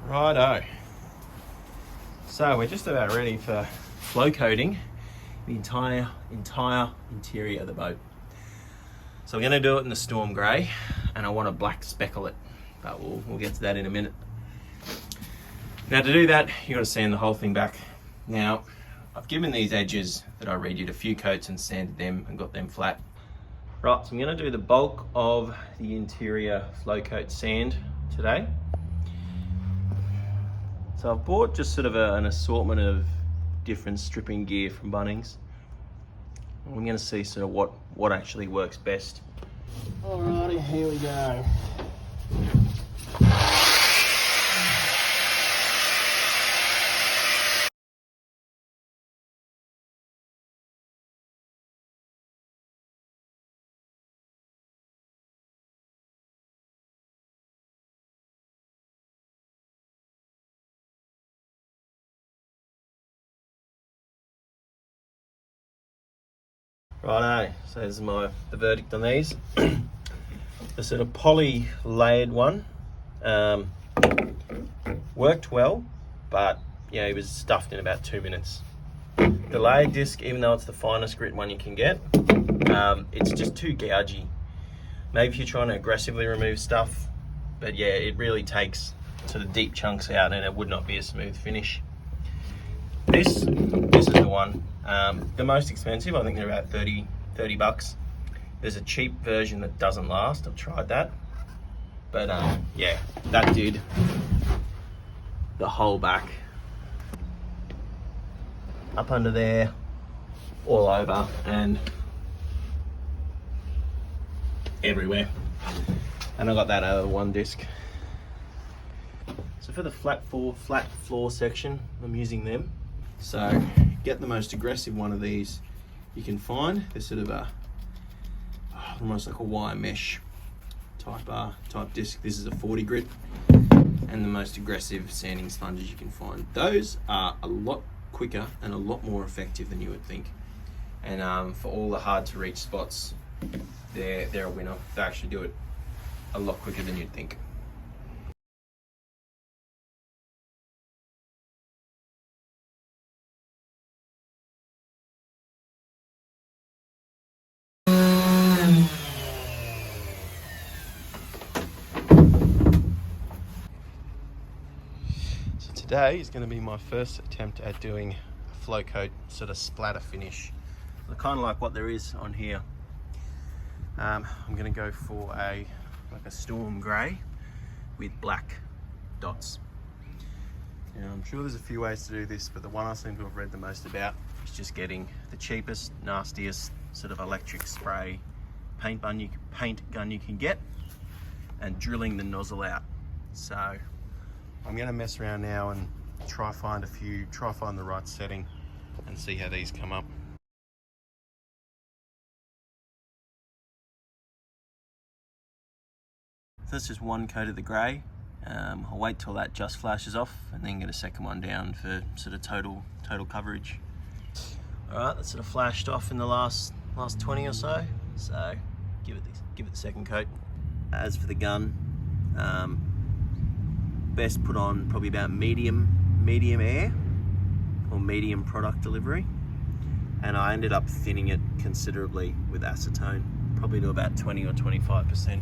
Righto. So we're just about ready for flow coating the entire interior of the boat. So we're going to do it in the storm grey, and I want to black speckle it, but we'll get to that in a minute. Now to do that, you've got to sand the whole thing back. Now I've given these edges that I redid a few coats and sanded them and got them flat. Right, so I'm going to do the bulk of the interior Flowcoat sand today. So I've bought just sort of an assortment of different stripping gear from Bunnings. We're going to see sort of what actually works best. Alrighty, here we go. Righto, so this is the verdict on these. The sort of poly layered one worked well, but yeah, it was stuffed in about 2 minutes. The layered disc, even though it's the finest grit one you can get, it's just too gougy. Maybe if you're trying to aggressively remove stuff, but yeah, it really takes sort of deep chunks out and it would not be a smooth finish. This is the one. The most expensive, I think they're about 30 bucks. There's a cheap version that doesn't last. I've tried that. But yeah, that did the whole back. Up under there, all over, and everywhere. And I got that out of one disc. So for the flat floor section, I'm using them. So get the most aggressive one of these you can find. They're sort of almost like a wire mesh type disc. This is a 40 grit, and the most aggressive sanding sponges you can find. Those are a lot quicker and a lot more effective than you would think. And for all the hard to reach spots, they're a winner. They actually do it a lot quicker than you'd think. Today is going to be my first attempt at doing a Flowcoat sort of splatter finish. So kind of like what there is on here. I'm going to go for like a storm grey with black dots. Now, I'm sure there's a few ways to do this, but the one I seem to have read the most about is just getting the cheapest, nastiest sort of electric spray paint gun you can get and drilling the nozzle out. So I'm going to mess around now and try find the right setting and see how these come up. So that's just one coat of the grey. I'll wait till that just flashes off and then get a second one down for sort of total coverage. Alright, that's sort of flashed off in the last 20 or so. So give it the second coat. As for the gun, best put on probably about medium air or medium product delivery, and I ended up thinning it considerably with acetone, probably to about 20 or 25%.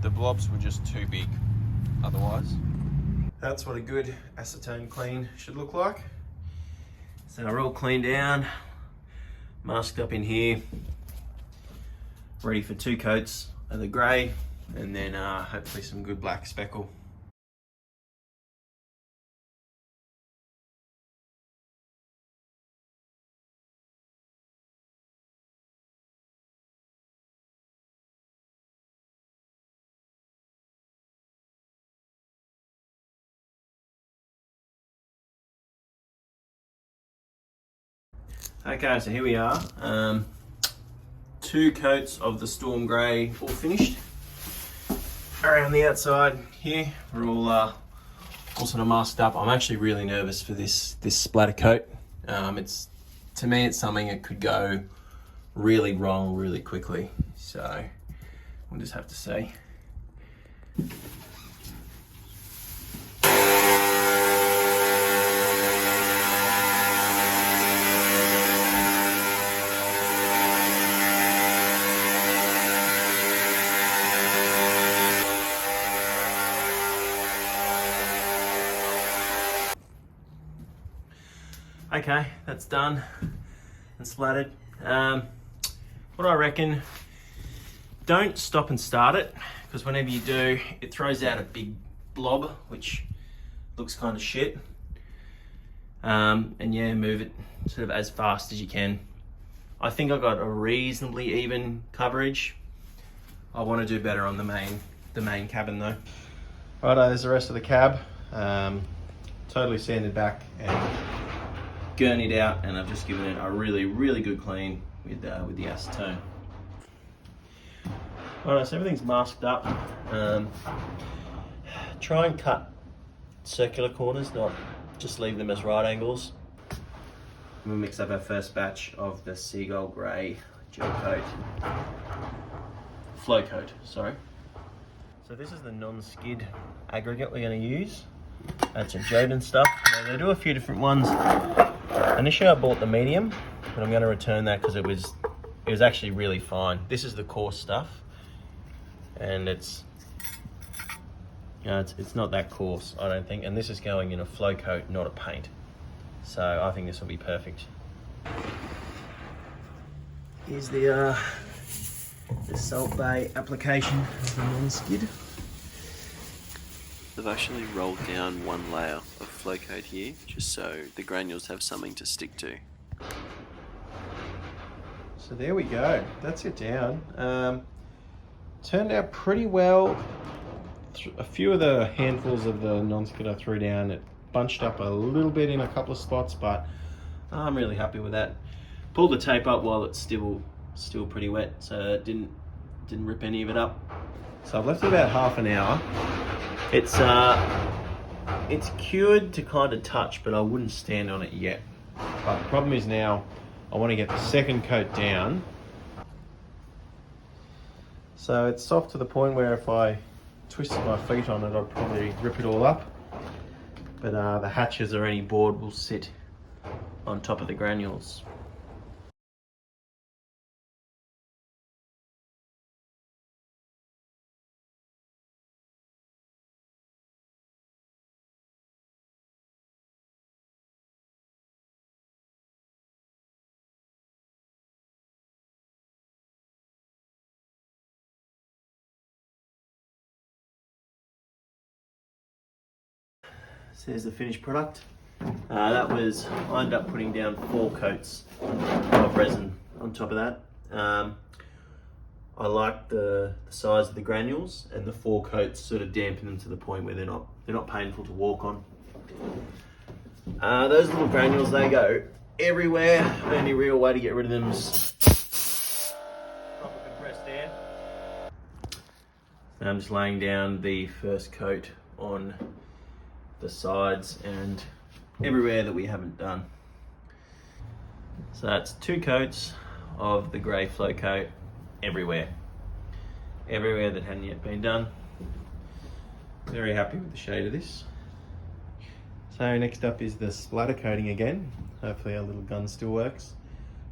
The blobs were just too big otherwise. That's what a good acetone clean should look like. So they're all cleaned down, masked up in here, ready for 2 coats of the grey, and then hopefully some good black speckle. Okay, so here we are. 2 coats of the storm grey all finished. Around the outside here, we're all sort of masked up. I'm actually really nervous for this splatter coat. To me, it's something that could go really wrong really quickly. So we'll just have to see. Okay, that's done and splattered. What I reckon, don't stop and start it, because whenever you do, it throws out a big blob, which looks kind of shit. And yeah, move it sort of as fast as you can. I think I got a reasonably even coverage. I want to do better on the main cabin though. Righto, there's the rest of the cab. Totally sanded back and gurneyed out, and I've just given it a really good clean with the acetone. Alright, so everything's masked up. Try and cut circular corners, not just leave them as right angles. We'll mix up our first batch of the Seagull Grey gel coat. Flowcoat, sorry. So this is the non-skid aggregate we're going to use. That's a Joden stuff. Now, they do a few different ones. Initially I bought the medium, but I'm going to return that because it was actually really fine. This is the coarse stuff, and it's not that coarse, I don't think. And this is going in a Flowcoat, not a paint. So I think this will be perfect. Here's the Salt Bay application of the non-skid. I've actually rolled down one layer of Flowcoat here, just so the granules have something to stick to. So there we go, that's it down. Turned out pretty well. A few of the handfuls of the non-skid I threw down, it bunched up a little bit in a couple of spots, but I'm really happy with that. Pulled the tape up while it's still pretty wet, so it didn't rip any of it up. So I've left it about half an hour. It's cured to kind of touch, but I wouldn't stand on it yet. But the problem is now I want to get the second coat down. So it's soft to the point where if I twisted my feet on it, I'd probably rip it all up. But the hatches or any board will sit on top of the granules. So there's the finished product. I ended up putting down 4 coats of resin on top of that. I like the size of the granules, and the 4 coats sort of dampen them to the point where they're not painful to walk on. Those little granules, they go everywhere. Only real way to get rid of them is drop a compressed air. And I'm just laying down the first coat on the sides and everywhere that we haven't done. So that's 2 coats of the grey Flowcoat everywhere that hadn't yet been done. Very happy with the shade of this. So next up is the splatter coating again. Hopefully our little gun still works,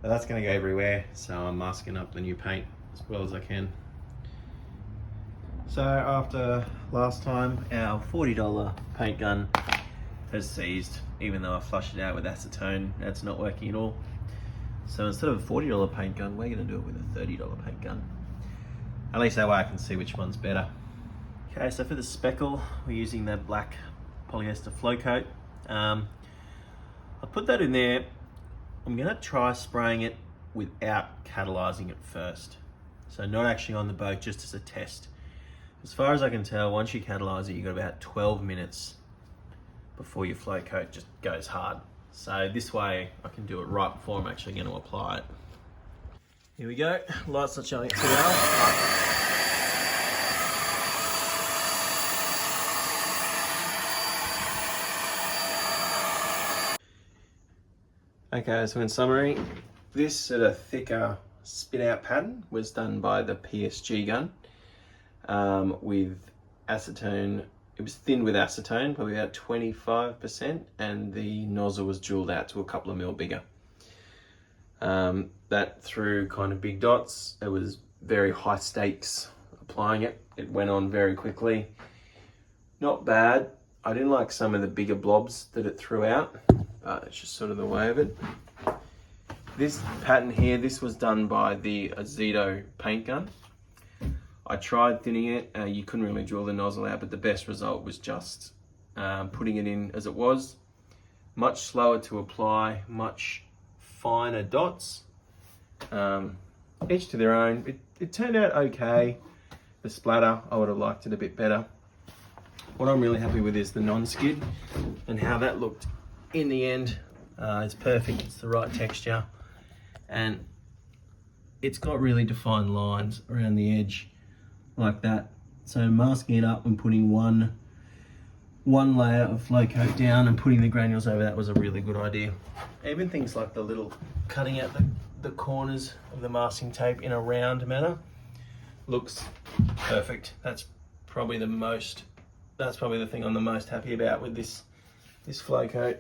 but that's going to go everywhere, so I'm masking up the new paint as well as I can. So after last time, our $40 paint gun has seized, even though I flushed it out with acetone. That's not working at all. So instead of a $40 paint gun, we're going to do it with a $30 paint gun. At least that way I can see which one's better. Okay, so for the speckle, we're using the black polyester Flowcoat. I'll put that in there. I'm going to try spraying it without catalyzing it first. So not actually on the boat, just as a test. As far as I can tell, once you catalyze it, you've got about 12 minutes before your Flowcoat just goes hard. So this way I can do it right before I'm actually going to apply it. Here we go, lights not showing it too well. Okay, so in summary, this sort of thicker spit out pattern was done by the PSG gun. With acetone, it was thin with acetone, probably about 25%, and the nozzle was jeweled out to a couple of mil bigger. That threw kind of big dots. It was very high stakes applying it. It went on very quickly. Not bad. I didn't like some of the bigger blobs that it threw out, It's just sort of the way of it. This pattern here, this was done by the Azeto paint gun. I tried thinning it, you couldn't really drill the nozzle out, but the best result was just putting it in as it was. Much slower to apply, much finer dots. Each to their own. It turned out okay. The splatter, I would have liked it a bit better. What I'm really happy with is the non-skid and how that looked in the end. It's perfect, it's the right texture, and it's got really defined lines around the edge like that. So masking it up and putting one layer of Flowcoat down and putting the granules over that was a really good idea. Even things like the little cutting out the corners of the masking tape in a round manner looks perfect. That's probably the thing I'm the most happy about with this Flowcoat.